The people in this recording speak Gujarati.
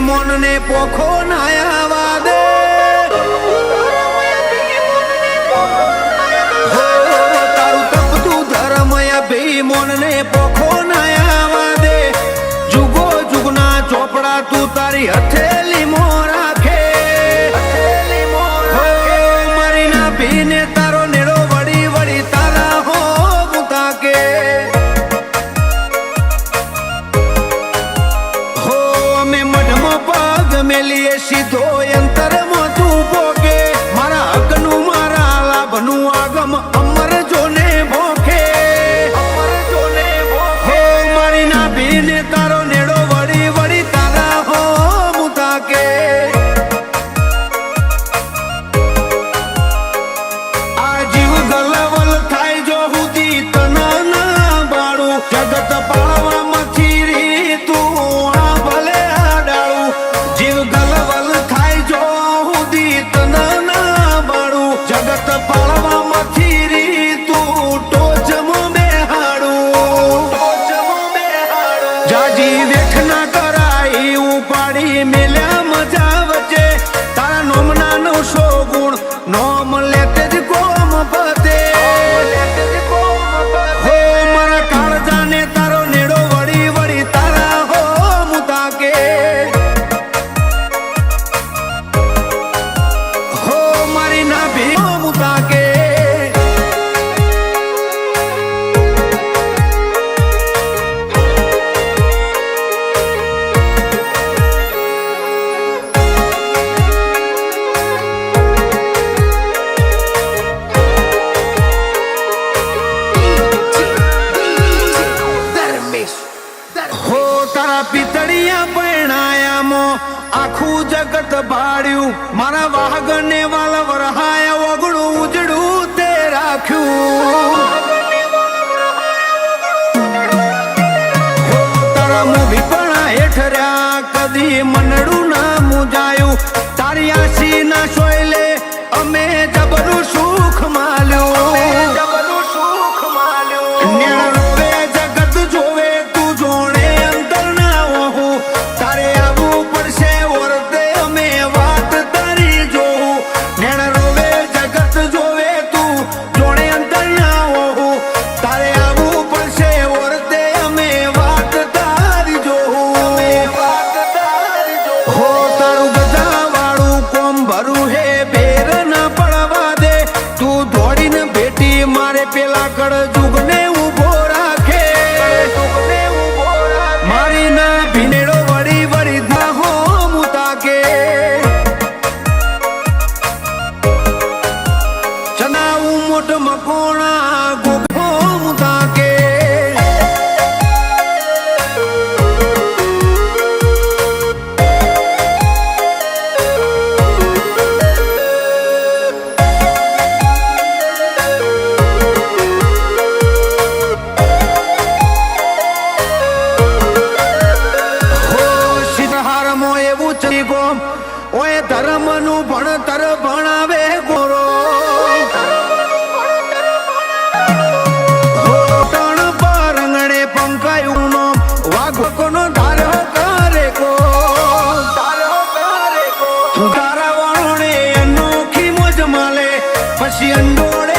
મોન ને પોખો નાયા વાદે તારું તપતું ધર્મ ભી મોન ને પોખો નાયા વાદે જુગો જુગના ચોપડા તું તારી હથેલી મો રાખે મારી ના ભીને તારો નેડો વળી વળી તારા હો મુતાકે હો અમે મઢમાં પગ મેલીએ સીધો અંતરમાં તું પોકે મારા હકનું મારા લાભનું આગમ અમર જોને ભોખે હો મારી ના ભીને તારો નેડો વળી વળી તારા હો મુતાકે આ જીવ ગલવલ થાય જો હુદી તના ના બાળું જગત પાળવામાંથી રી તું આ ભલે આડાળું જીવ ગલવલ થાય જો હુદી તના ના બાળું જગત પાળવામાંથી રી તું ટોચમો બેહાડું જાજી વેઠ ના કરાઈ ઉપાડી મેલ્યા મજા વચ્ચે તારા નોમના 900 ગુણ નોમ લેતે જ કોમ પતે હો મારા કાળજાને તારો નેડો વળી વળી તારા હો મુતાકે હો મારી નાભી હો મુતાકે હો તારા પિતળિયા પરણાયામાં આખું જગત ભાડ્યું મારા વાહગને વાલ વરહાયા ઓગણું ઉજડું તે રાખ્યું હો તારા મોભી પણ હેઠર્યા કદી મનડું ના મુજાયું તારી આશી ના સોયલે અમે જબરું સુખ માલ્યું નેણ રોવે જગત જોવે તું જોણે અંતર ના હોઉં તારે આવવું પડશે ઓરતે અમે વાત તારી જોઉં નેણ રોવે જગત જોવે તું જોણે અંતર ના હોઉં તારે આવવું પડશે ઓરતે અમે વાત તારી જોઉં હો તારું ગજા વાળું કોમ ભરું હે બેર ના પડવા દે તું દોડીને ભેટી મારે પેલા કડ જુગને ઉભો રાખે મારી ના ભીનેડો વળી વળી ધા હો મુતાકે ચનાવું મોટ મકોણા ગોખો મુતાકે એવું ચલી ગોમ ઓય ધર્મનું ભણતર ભણાવે ગોરો ટણ પરંગણે પંકાયું નો વાઘોનો ધારો કરે કો તારા વણોણે અનોખી મોજ માલે પછી અંડોળે